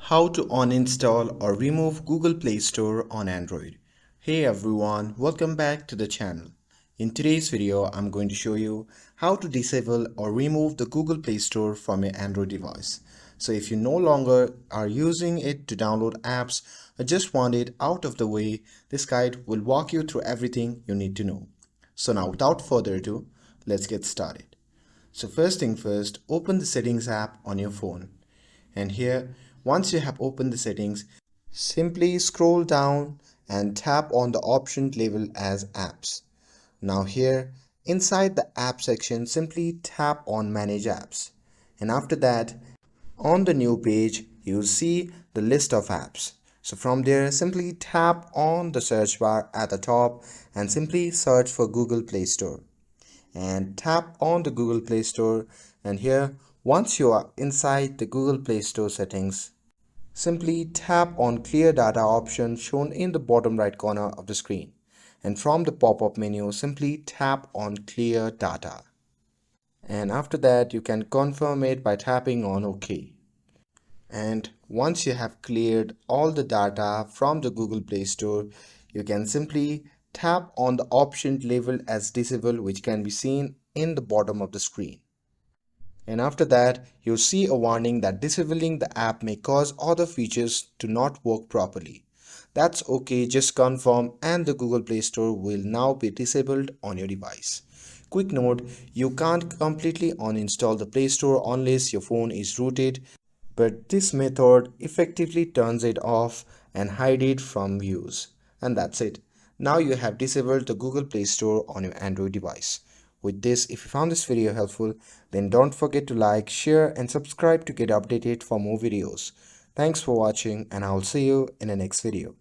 How to uninstall or remove Google Play Store on Android. Hey everyone, welcome back to the channel. In today's video, I'm going to show you how to disable or remove the Google Play Store from your Android device. So if you no longer are using it to download apps or just want it out of the way, this guide will walk you through everything you need to know. So now without further ado, let's get started. So first thing first, open the settings app on your phone. And here, once you have opened the settings, simply scroll down and tap on the option labeled as apps. Now here, inside the app section, simply tap on manage apps. And after that, on the new page, you'll see the list of apps. So from there, simply tap on the search bar at the top and simply search for Google Play Store. And tap on the Google Play Store, and here once you are inside the Google Play Store settings, simply tap on clear data option shown in the bottom right corner of the screen, and from the pop-up menu simply tap on clear data, and after that you can confirm it by tapping on OK. And once you have cleared all the data from the Google Play Store, you can simply tap on the option labeled as disable, which can be seen in the bottom of the screen. And after that, you'll see a warning that disabling the app may cause other features to not work properly. That's okay, just confirm and the Google Play Store will now be disabled on your device. Quick note, you can't completely uninstall the Play Store unless your phone is rooted, but this method effectively turns it off and hide it from use. And that's it. Now you have disabled the Google Play Store on your Android device. With this, if you found this video helpful, then don't forget to like, share and subscribe to get updated for more videos. Thanks for watching, and I'll see you in the next video.